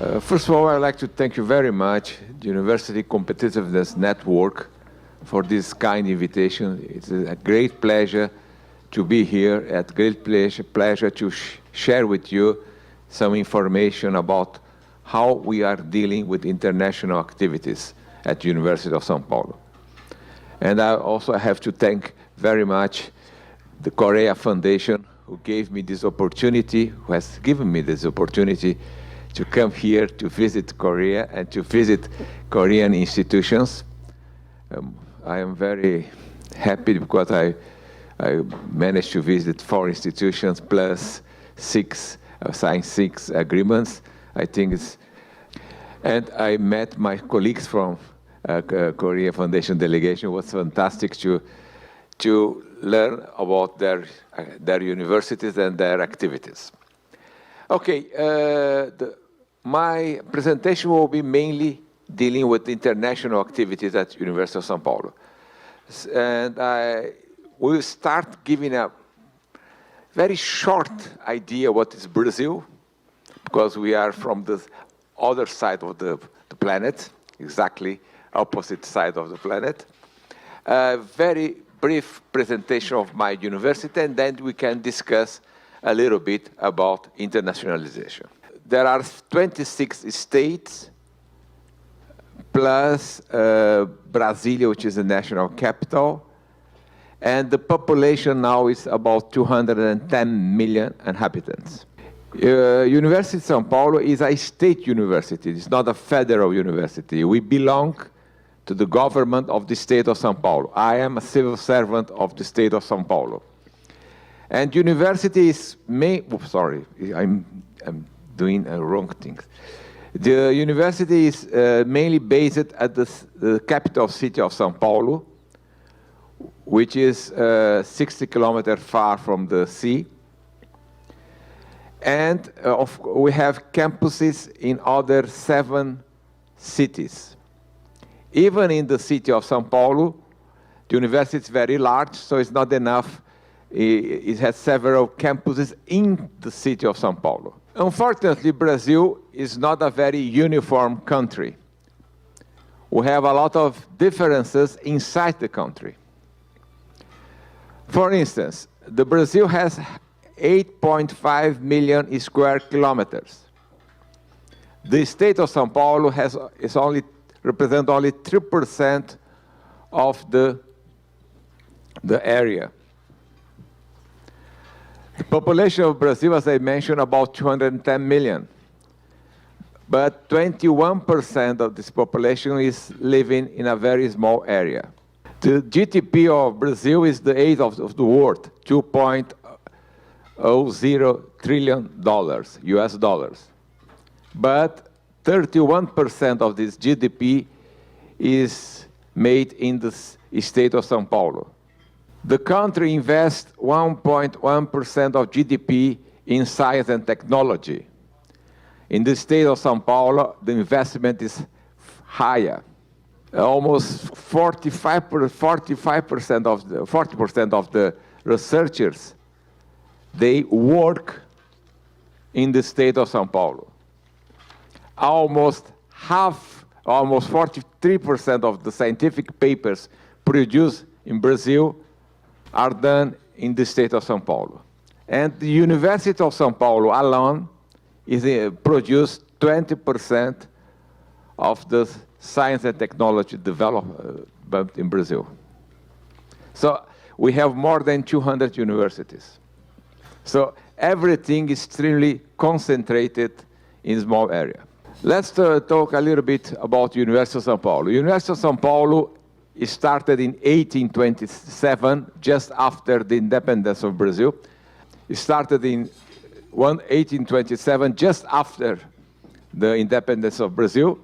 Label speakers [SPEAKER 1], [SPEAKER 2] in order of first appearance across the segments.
[SPEAKER 1] First of all, I'd like to thank you very much, the University Competitiveness Network, for this kind invitation. It's a great pleasure to be here, a great pleasure to share with you some information about how we are dealing with international activities at the University of São Paulo. And I also have to thank very much the Korea Foundation, who gave me this opportunity, who has given me this opportunity to come here to visit Korea and to visit Korean institutions. I am very happy because I managed to visit 4 institutions plus 6, signed 6 agreements. I think it's, and I met my colleagues from Korea Foundation delegation. It was fantastic to learn about their universities and their activities. Okay, my presentation will be mainly dealing with international activities at University of São Paulo. And I will start giving a very short idea what is Brazil, because we are from the other side of the planet, exactly opposite side of the planet. A very brief presentation of my university, and then we can discuss a little bit about internationalization. There are 26 states, plus Brasilia, which is the national capital, and the population now is about 210 million inhabitants. University of São Paulo is a state university. It's not a federal university. We belong to the government of the state of São Paulo. I am a civil servant of the state of São Paulo. And university is I'm doing wrong things. The university is mainly based at the capital city of São Paulo, which is 60 kilometers far from the sea. And we have campuses in other 7 cities. Even in the city of São Paulo, the university is very large, so it's not enough. It has several campuses in the city of São Paulo. Unfortunately, Brazil is not a very uniform country. We have a lot of differences inside the country. For instance, Brazil has 8.5 million square kilometers. The state of São Paulo represents only 3% of the area. The population of Brazil, as I mentioned, about 210 million. But 21% of this population is living in a very small area. The GDP of Brazil is the 8th of the world, $2.00 trillion, US dollars. But 31% of this GDP is made in the state of São Paulo. The country invests 1.1% of GDP in science and technology. In the state of São Paulo, the investment is higher. Almost 40% of the researchers, they work in the state of São Paulo. Almost 43% of the scientific papers produced in Brazil are done in the state of São Paulo. And the University of São Paulo alone produced 20% of the science and technology development in Brazil. So we have more than 200 universities. So everything is extremely concentrated in a small area. Let's talk a little bit about University of São Paulo. University of São Paulo started in 1827, just after the independence of Brazil. It started in 1827, just after the independence of Brazil,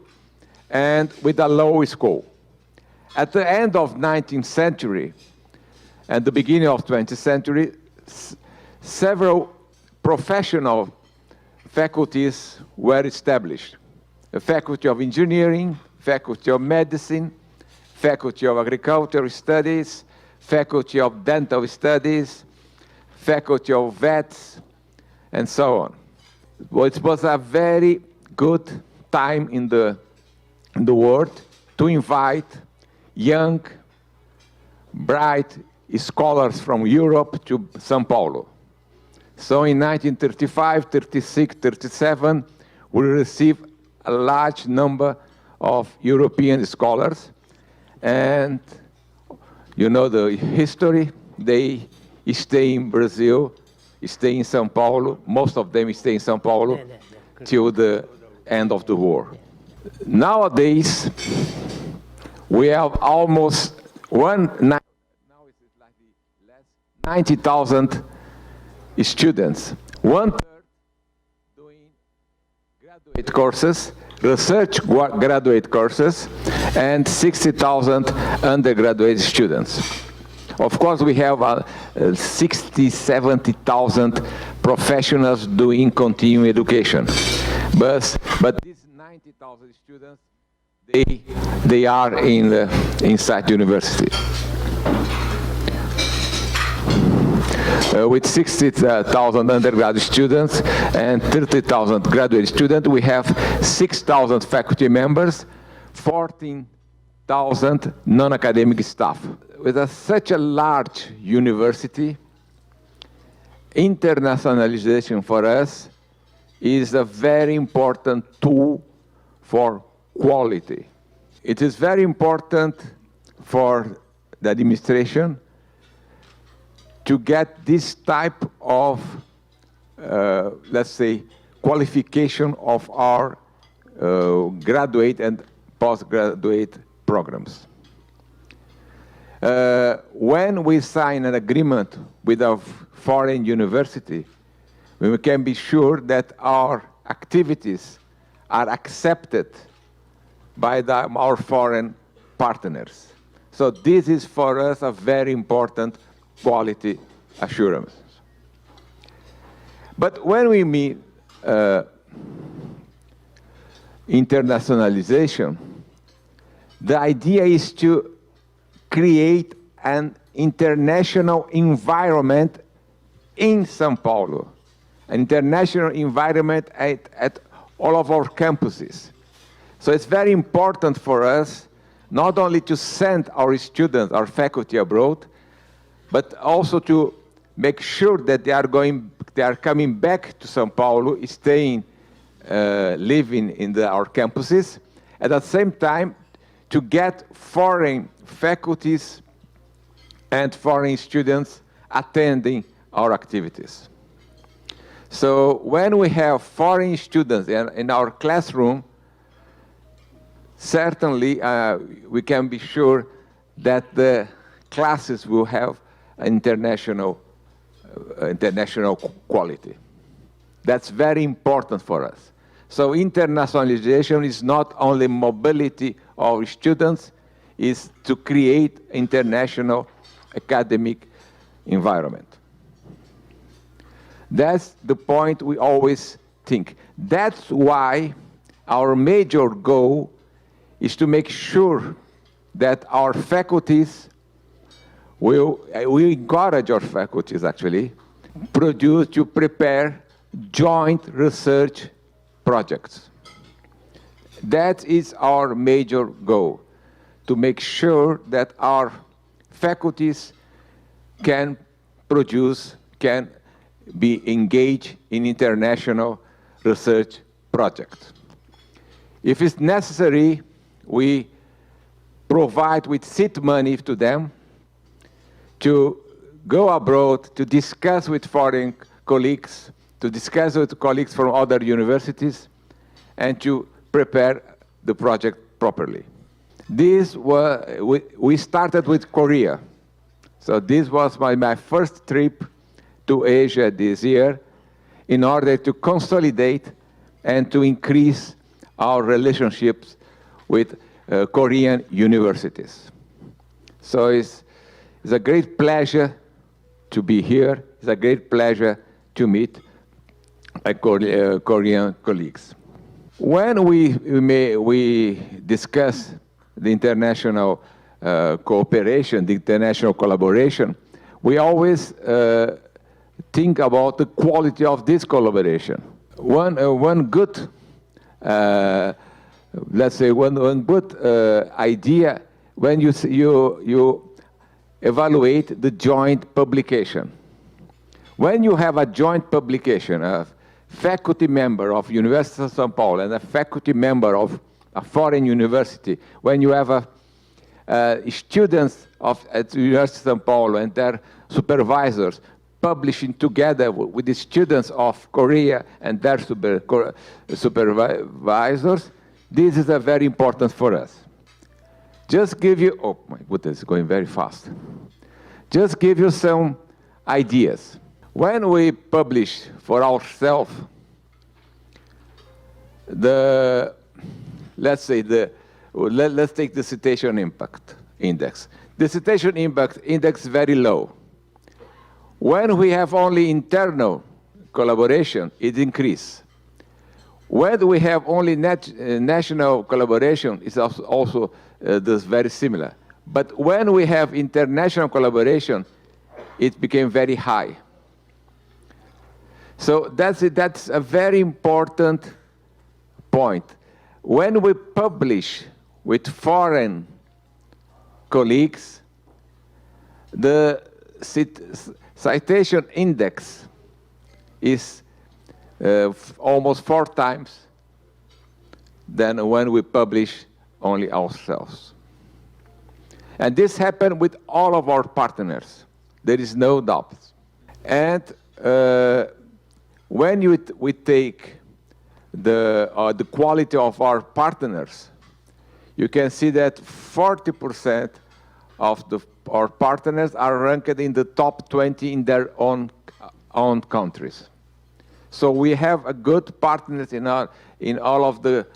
[SPEAKER 1] and with a law school. At the end of 19th century and the beginning of 20th century, several professional faculties were established. The Faculty of Engineering, Faculty of Medicine, Faculty of Agricultural Studies, Faculty of Dental Studies, Faculty of Vets, and so on. Well, it was a very good time in the world to invite young, bright scholars from Europe to São Paulo. So in 1935, 36, 37, we received a large number of European scholars. And you know the history, they stay in Brazil, stay in São Paulo, most of them stay in São Paulo till the end of the war. Nowadays, we have almost 90,000 students, one-third doing graduate courses, research graduate courses, and 60,000 undergraduate students. Of course, we have 60,000, 70,000 professionals doing continuing education. But these 90,000 students, they are inside university. With 60,000 undergraduate students and 30,000 graduate students, we have 6,000 faculty members, 14,000 non-academic staff. With such a large university, internationalization for us is a very important tool for quality. It is very important for the administration to get this type of, let's say, qualification of our graduate and postgraduate programs. When we sign an agreement with a foreign university, we can be sure that our activities are accepted by our foreign partners. So this is for us a very important quality assurance. But when we mean internationalization, the idea is to create an international environment in São Paulo, an international environment at all of our campuses. So it's very important for us not only to send our students, our faculty abroad, but also to make sure that they are coming back to São Paulo, staying, living in our campuses. At the same time, to get foreign faculties and foreign students attending our activities. So when we have foreign students in our classroom, certainly we can be sure that the classes will have international quality. That's very important for us. So internationalization is not only mobility of students, is to create international academic environment. That's the point we always think. That's why our major goal is to make sure that our faculties we encourage our faculties actually to prepare joint research projects. That is our major goal, to make sure that our faculties can be engaged in international research projects. If it's necessary, we provide with seed money to them to go abroad, to discuss with foreign colleagues, to discuss with colleagues from other universities, and to prepare the project properly. We started with Korea. So this was my first trip to Asia this year in order to consolidate and to increase our relationships with Korean universities. So it's a great pleasure to be here. It's a great pleasure to meet Korean colleagues. When we discuss the international cooperation, the international collaboration, we always think about the quality of this collaboration. One good let's say, one good idea when you evaluate the joint publication. When you have a joint publication, a faculty member of University of São Paulo and a faculty member of a foreign university, when you have students at the University of São Paulo and their supervisors publishing together with the students of Korea and their supervisors, this is very important for us. Just give you, oh my goodness, it's going very fast. Just give you some ideas. When we publish for ourselves, let's take the citation impact index. The citation impact index is very low. When we have only internal collaboration, it increases. When we have only national collaboration, it's also this very similar. But when we have international collaboration, it became very high. So that's a very important point. When we publish with foreign colleagues, the citation index is almost 4 times than when we publish only ourselves. And this happened with all of our partners. There is no doubt. And when we take the quality of our partners, you can see that 40% of our partners are ranked in the top 20 in their own countries. So we have a good partners in all of the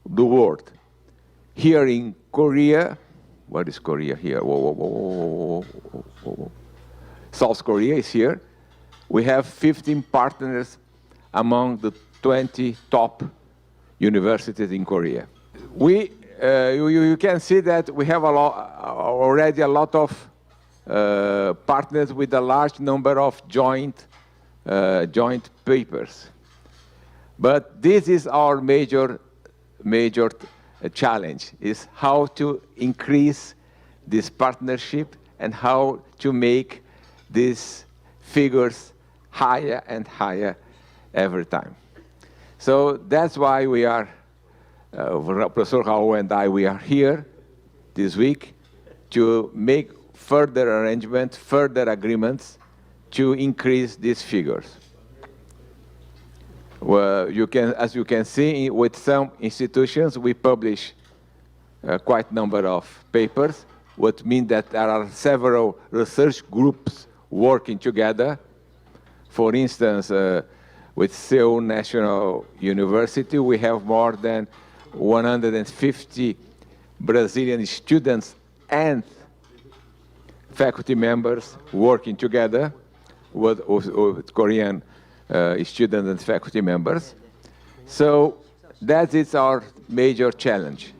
[SPEAKER 1] world. Here in Korea, where is Korea here? Whoa. South Korea is here. We have 15 partners among the 20 top universities in Korea. You can see that we have already a lot of partners with a large number of joint papers. But this is our major challenge, is how to increase this partnership and how to make these figures higher and higher every time. So that's why we are, Professor Raul and we are here this week to make further arrangements, further agreements to increase these figures. Well, as you can see, with some institutions, we publish quite a number of papers, which means that there are several research groups working together. For instance, with Seoul National University, we have more than 150 Brazilian students and faculty members working together with Korean students and faculty members. So that is our major challenge.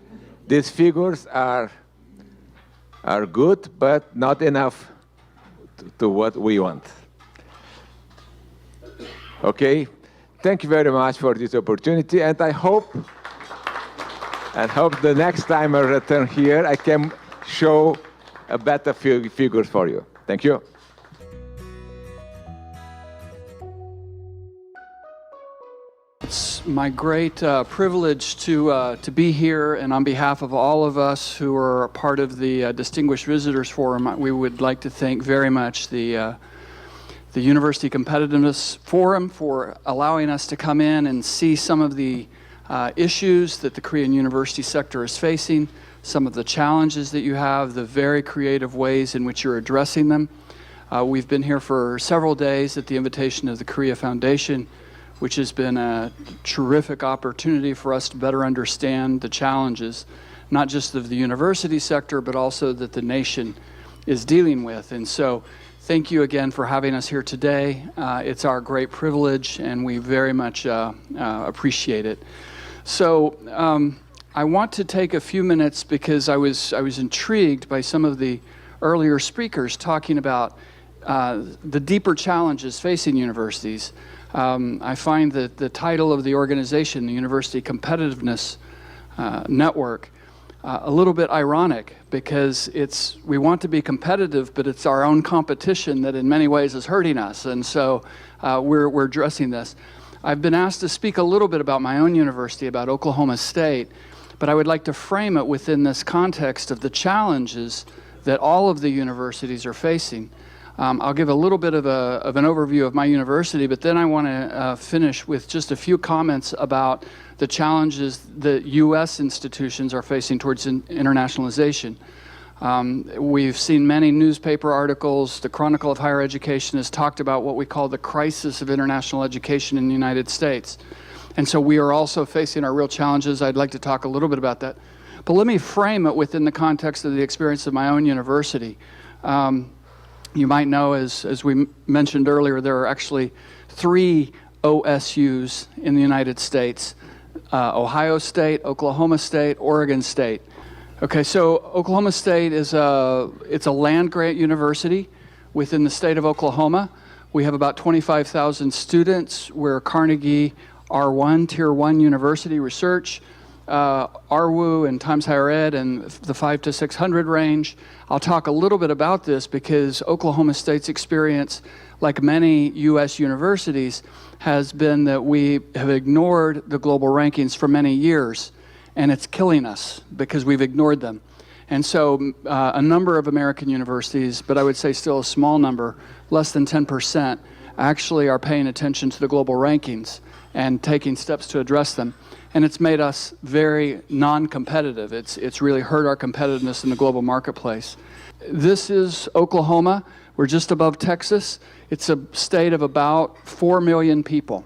[SPEAKER 1] These figures are good, but not enough to what we want. Okay, thank you very much for this opportunity, and I hope the next time I return here, I can show a better figures for you. Thank you.
[SPEAKER 2] It's my great privilege to be here, and on behalf of all of us who are a part of the Distinguished Visitors Forum, we would like to thank very much the University Competitiveness Forum for allowing us to come in and see some of the issues that the Korean university sector is facing, some of the challenges that you have, the very creative ways in which you're addressing them. We've been here for several days at the invitation of the Korea Foundation, which has been a terrific opportunity for us to better understand the challenges, not just of the university sector, but also that the nation is dealing with. And so thank you again for having us here today. It's our great privilege, and we very much appreciate it. So I want to take a few minutes because I was intrigued by some of the earlier speakers talking about the deeper challenges facing universities. I find that the title of the organization, the University Competitiveness Network, a little bit ironic, because we want to be competitive, but it's our own competition that in many ways is hurting us, and so we're addressing this. I've been asked to speak a little bit about my own university, about Oklahoma State, but I would like to frame it within this context of the challenges that all of the universities are facing. I'll give a little bit of an overview of my university, but then I want to finish with just a few comments about the challenges that U.S. institutions are facing towards internationalization. We've seen many newspaper articles. The Chronicle of Higher Education has talked about what we call the crisis of international education in the United States. And so we are also facing our real challenges. I'd like to talk a little bit about that. But let me frame it within the context of the experience of my own university. You might know, as we mentioned earlier, there are actually 3 OSUs in the United States: Ohio State, Oklahoma State, Oregon State. Okay, so Oklahoma State it's a land-grant university within the state of Oklahoma. We have about 25,000 students. We're Carnegie R1, Tier 1 university research. RWU and Times Higher Ed and the 500 to 600 range. I'll talk a little bit about this because Oklahoma State's experience, like many U.S. universities, has been that we have ignored the global rankings for many years, and it's killing us because we've ignored them. And so a number of American universities, but I would say still a small number, less than 10%, actually are paying attention to the global rankings and taking steps to address them. And it's made us very non-competitive. It's really hurt our competitiveness in the global marketplace. This is Oklahoma. We're just above Texas. It's a state of about 4 million people.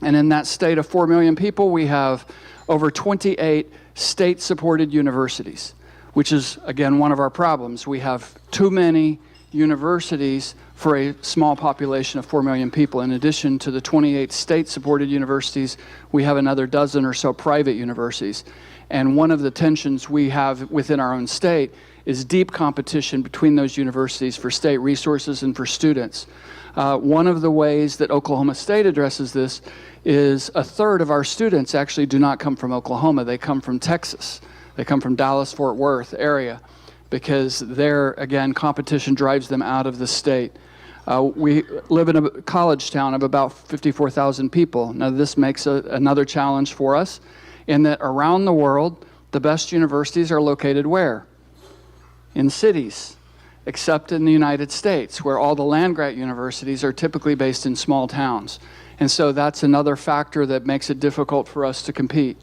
[SPEAKER 2] And in that state of 4 million people, we have over 28 state-supported universities, which is, again, one of our problems. We have too many universities for a small population of 4 million people. In addition to the 28 state-supported universities, we have another dozen or so private universities. And one of the tensions we have within our own state is deep competition between those universities for state resources and for students. One of the ways that Oklahoma State addresses this is a third of our students actually do not come from Oklahoma. They come from Texas. They come from Dallas-Fort Worth area, because there, again, competition drives them out of the state. We live in a college town of about 54,000 people. Now, this makes another challenge for us in that around the world, the best universities are located where? In cities, except in the United States, where all the land-grant universities are typically based in small towns. And so that's another factor that makes it difficult for us to compete.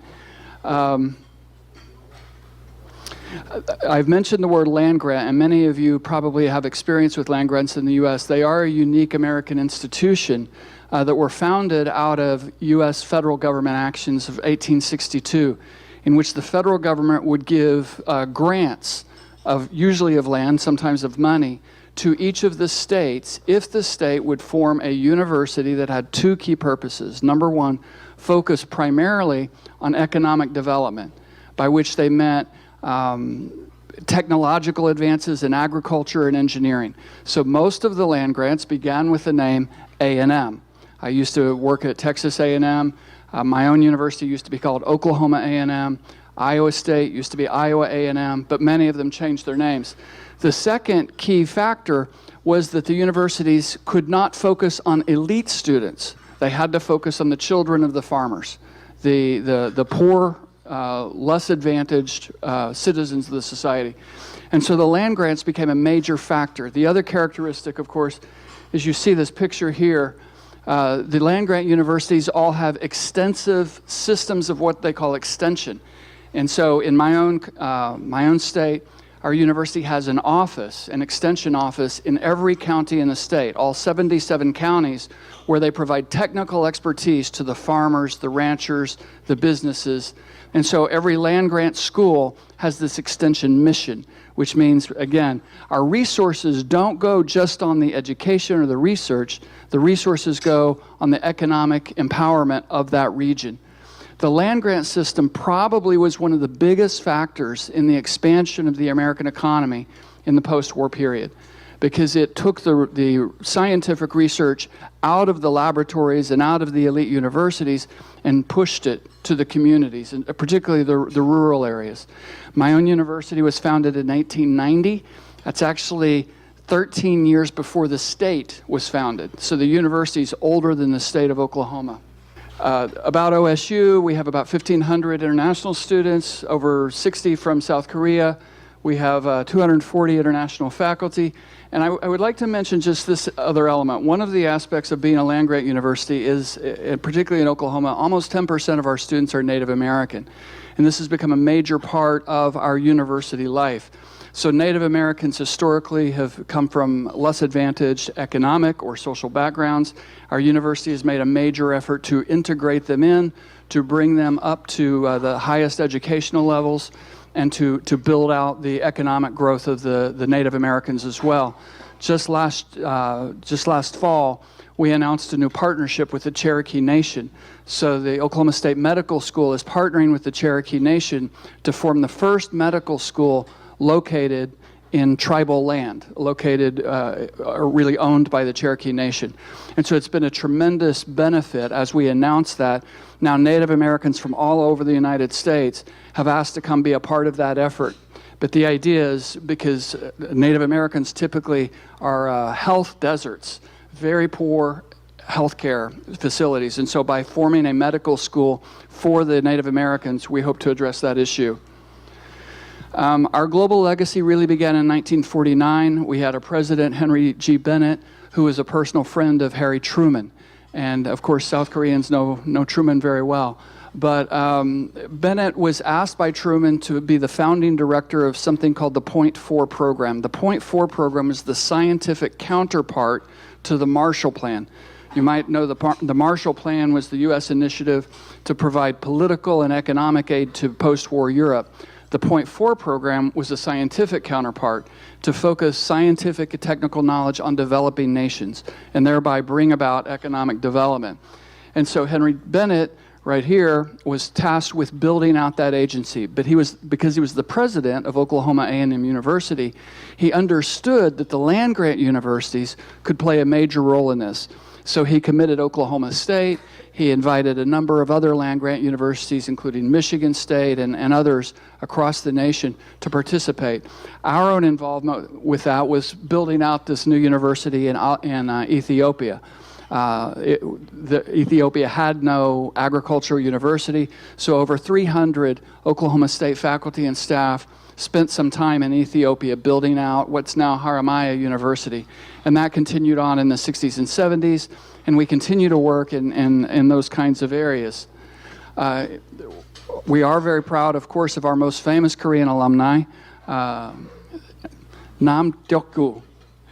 [SPEAKER 2] I've mentioned the word land grant, and many of you probably have experience with land grants in the U.S. They are a unique American institution that were founded out of U.S. federal government actions of 1862, in which the federal government would give grants, usually of land, sometimes of money, to each of the states if the state would form a university that had 2 key purposes. Number 1, focus primarily on economic development, by which they meant technological advances in agriculture and engineering. So most of the land grants began with the name A&M. I used to work at Texas A&M. My own university used to be called Oklahoma A&M. Iowa State used to be Iowa A&M, but many of them changed their names. The second key factor was that the universities could not focus on elite students. They had to focus on the children of the farmers, the poor, less advantaged citizens of the society. And so the land grants became a major factor. The other characteristic, of course, is you see this picture here. The land grant universities all have extensive systems of what they call extension. And so in my own state, our university has an office, an extension office in every county in the state, all 77 counties, where they provide technical expertise to the farmers, the ranchers, the businesses. And so every land grant school has this extension mission, which means, again, our resources don't go just on the education or the research. The resources go on the economic empowerment of that region. The land grant system probably was one of the biggest factors in the expansion of the American economy in the post-war period. because it took the scientific research out of the laboratories and out of the elite universities and pushed it to the communities, and particularly the rural areas. My own university was founded in 1990. That's actually 13 years before the state was founded. So the university is older than the state of Oklahoma. About OSU, we have about 1,500 international students, over 60 from South Korea. We have 240 international faculty. And I would like to mention just this other element. One of the aspects of being a land-grant university is, particularly in Oklahoma, almost 10% of our students are Native American. And this has become a major part of our university life. So Native Americans historically have come from less advantaged economic or social backgrounds. Our university has made a major effort to integrate them in, to bring them up to the highest educational levels, and to build out the economic growth of the Native Americans as well. Just last fall, we announced a new partnership with the Cherokee Nation. So the Oklahoma State Medical School is partnering with the Cherokee Nation to form the first medical school located in tribal land, located or really owned by the Cherokee Nation. And so it's been a tremendous benefit as we announced that. Now Native Americans from all over the United States have asked to come be a part of that effort. But the idea is, because Native Americans typically are health deserts, very poor healthcare facilities. And so by forming a medical school for the Native Americans, we hope to address that issue. Our global legacy really began in 1949. We had a president, Henry G. Bennett, who was a personal friend of Harry Truman. And of course, South Koreans know Truman very well. But Bennett was asked by Truman to be the founding director of something called the Point 4 program. The Point 4 program is the scientific counterpart to the Marshall Plan. You might know the Marshall Plan was the U.S. initiative to provide political and economic aid to post-war Europe. The Point 4 program was a scientific counterpart to focus scientific and technical knowledge on developing nations and thereby bring about economic development. And so Henry Bennett, right here, was tasked with building out that agency. But because he was the president of Oklahoma A&M University, he understood that the land-grant universities could play a major role in this. So he committed Oklahoma State. He invited a number of other land-grant universities, including Michigan State and others across the nation, to participate. Our own involvement with that was building out this new university in Ethiopia. Ethiopia had no agricultural university, so over 300 Oklahoma State faculty and staff spent some time in Ethiopia building out what's now Haramaya University. And that continued on in the 60s and 70s, and we continue to work in those kinds of areas. We are very proud, of course, of our most famous Korean alumni, Nam Deok-gu,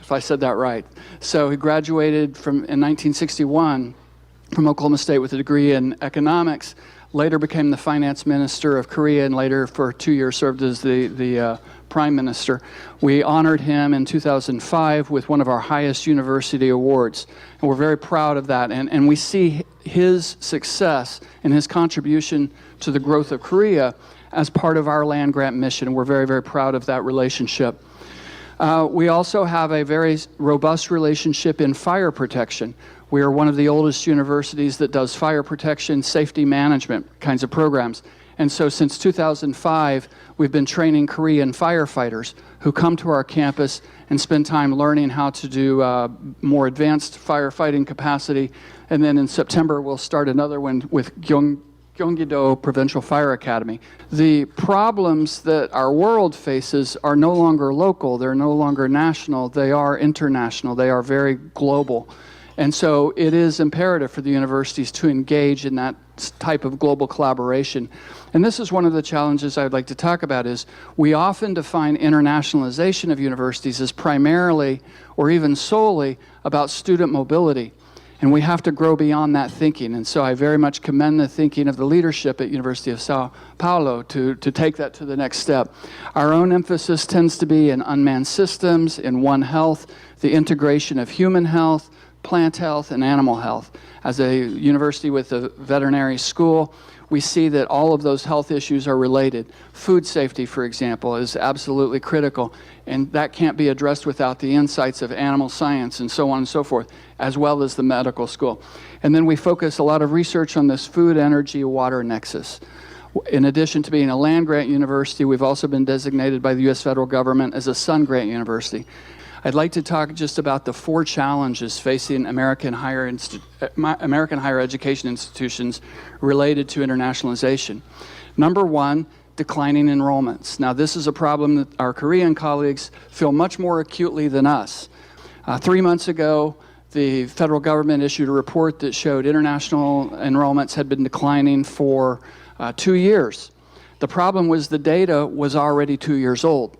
[SPEAKER 2] if I said that right. So he graduated in 1961 from Oklahoma State with a degree in economics, later became the finance minister of Korea, and later for 2 years served as the prime minister. We honored him in 2005 with one of our highest university awards, and we're very proud of that. And we see his success and his contribution to the growth of Korea as part of our land-grant mission, and we're very, very proud of that relationship. We also have a very robust relationship in fire protection. We are one of the oldest universities that does fire protection, safety management kinds of programs. And so since 2005, we've been training Korean firefighters who come to our campus and spend time learning how to do more advanced firefighting capacity. And then in September, we'll start another one with Gyeonggi-do Provincial Fire Academy. The problems that our world faces are no longer local, they're no longer national, they are international, they are very global. And so it is imperative for the universities to engage in that type of global collaboration. And this is one of the challenges I'd like to talk about is we often define internationalization of universities as primarily or even solely about student mobility. And we have to grow beyond that thinking. And so I very much commend the thinking of the leadership at University of Sao Paulo to take that to the next step. Our own emphasis tends to be in unmanned systems, in One Health, the integration of human health, plant health, and animal health. As a university with a veterinary school, we see that all of those health issues are related. Food safety, for example, is absolutely critical, and that can't be addressed without the insights of animal science and so on and so forth, as well as the medical school. And then we focus a lot of research on this food, energy, water nexus. In addition to being a land-grant university, we've also been designated by the U.S. federal government as a sun-grant university. I'd like to talk just about the 4 challenges facing American higher education institutions related to internationalization. Number 1, declining enrollments. Now, this is a problem that our Korean colleagues feel much more acutely than us. 3 months ago, the federal government issued a report that showed international enrollments had been declining for 2 years. The problem was the data was already 2 years old.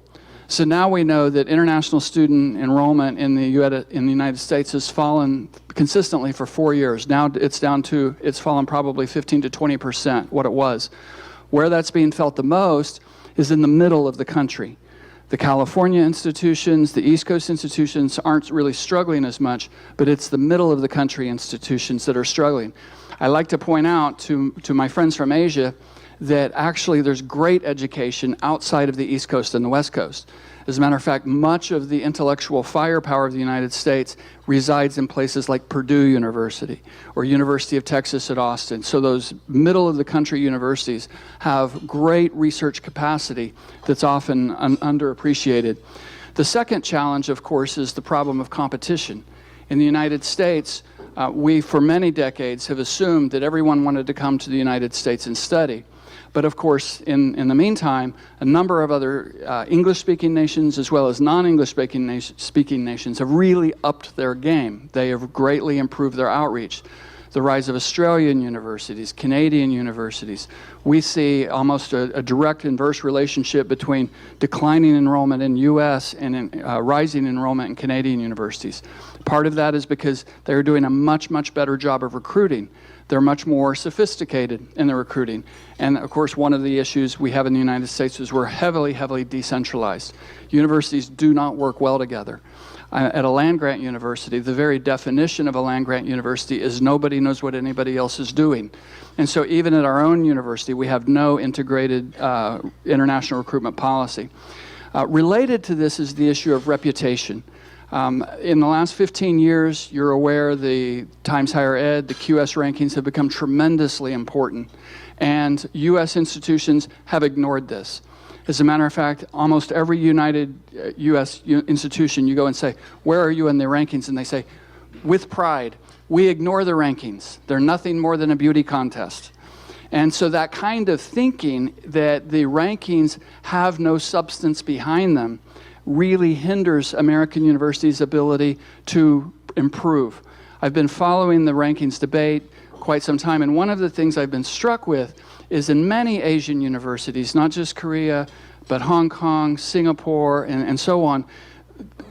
[SPEAKER 2] So now we know that international student enrollment in the United States has fallen consistently for 4 years. Now it's fallen probably 15 to 20% what it was. Where that's being felt the most is in the middle of the country. The California institutions, the East Coast institutions aren't really struggling as much, but it's the middle of the country institutions that are struggling. I like to point out to my friends from Asia that actually there's great education outside of the East Coast and the West Coast. As a matter of fact, much of the intellectual firepower of the United States resides in places like Purdue University or University of Texas at Austin. So those middle of the country universities have great research capacity that's often underappreciated. The second challenge, of course, is the problem of competition. In the United States, we, for many decades, have assumed that everyone wanted to come to the United States and study. But of course, in the meantime, a number of other English-speaking nations as well as non-English-speaking nations have really upped their game. They have greatly improved their outreach. The rise of Australian universities, Canadian universities. We see almost a direct inverse relationship between declining enrollment in U.S. and rising enrollment in Canadian universities. Part of that is because they're doing a much, much better job of recruiting. They're much more sophisticated in their recruiting. And of course, one of the issues we have in the United States is we're heavily, heavily decentralized. Universities do not work well together. At a land-grant university, the very definition of a land-grant university is nobody knows what anybody else is doing. And so even at our own university, we have no integrated international recruitment policy. Related to this is the issue of reputation. In the last 15 years, you're aware the Times Higher Ed, the QS rankings have become tremendously important. And U.S. institutions have ignored this. As a matter of fact, almost every United U.S. institution, you go and say, where are you in the rankings? And they say, with pride, we ignore the rankings. They're nothing more than a beauty contest. And so that kind of thinking that the rankings have no substance behind them really hinders American universities' ability to improve. I've been following the rankings debate quite some time, and one of the things I've been struck with is in many Asian universities, not just Korea, but Hong Kong, Singapore, and so on,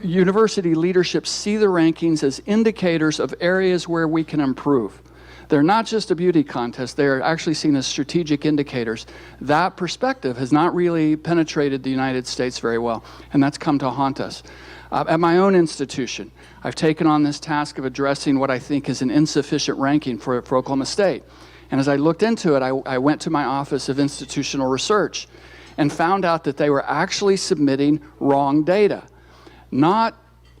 [SPEAKER 2] university leadership see the rankings as indicators of areas where we can improve. They're not just a beauty contest, they're actually seen as strategic indicators. That perspective has not really penetrated the United States very well, and that's come to haunt us. At my own institution, I've taken on this task of addressing what I think is an insufficient ranking for Oklahoma State. And as I looked into it, I went to my Office of Institutional Research and found out that they were actually submitting wrong data. Not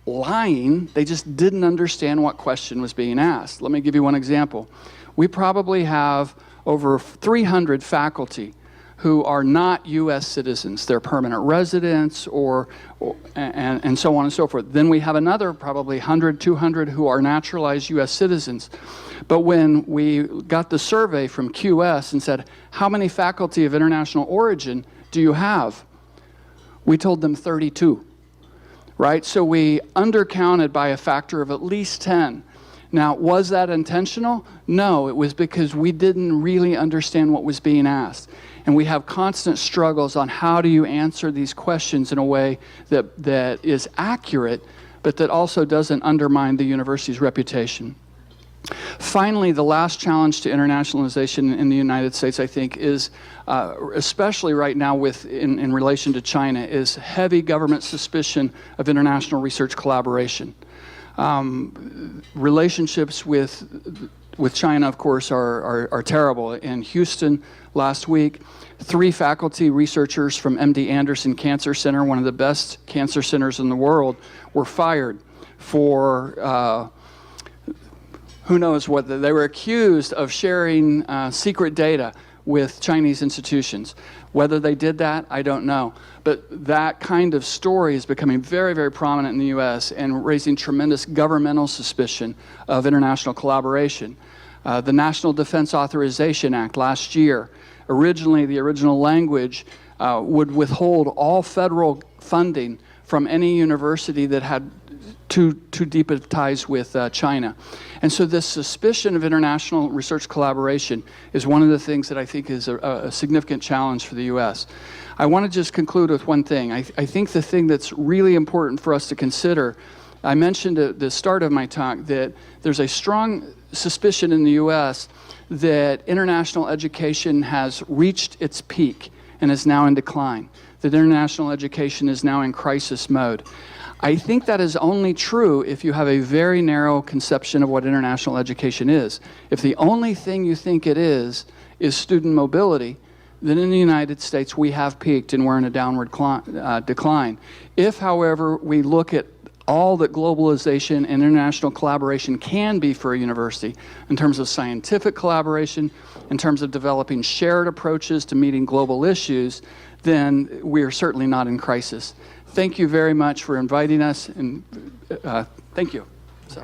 [SPEAKER 2] lying, they just didn't understand what question was being asked. Let me give you one example. We probably have over 300 faculty who are not U.S. citizens. They're permanent residents and so on and so forth. Then we have another probably 100, 200 who are naturalized U.S. citizens. But when we got the survey from QS and said, how many faculty of international origin do you have? We told them 32, right? So we undercounted by a factor of at least 10. Now, was that intentional? No, it was because we didn't really understand what was being asked. And we have constant struggles on how do you answer these questions in a way that is accurate, but that also doesn't undermine the university's reputation. Finally, the last challenge to internationalization in the United States, I think, is, especially right now in relation to China, is heavy government suspicion of international research collaboration. Relationships with China, of course, are terrible. In Houston last week, 3 faculty researchers from MD Anderson Cancer Center, one of the best cancer centers in the world, were fired for who knows what. They were accused of sharing secret data with Chinese institutions. Whether they did that, I don't know. But that kind of story is becoming very, very prominent in the U.S. and raising tremendous governmental suspicion of international collaboration. The National Defense Authorization Act last year, originally the original language would withhold all federal funding from any university that had too deep of ties with China. And so this suspicion of international research collaboration is one of the things that I think is a significant challenge for the U.S. I want to just conclude with one thing. I think the thing that's really important for us to consider, I mentioned at the start of my talk that there's a strong suspicion in the U.S. that international education has reached its peak and is now in decline, that international education is now in crisis mode. I think that is only true if you have a very narrow conception of what international education is. If the only thing you think it is student mobility, then in the United States we have peaked and we're in a downward decline. If, however, we look at all that globalization and international collaboration can be for a university in terms of scientific collaboration, in terms of developing shared approaches to meeting global issues, then we are certainly not in crisis. Thank you very much for inviting us, and thank you. So.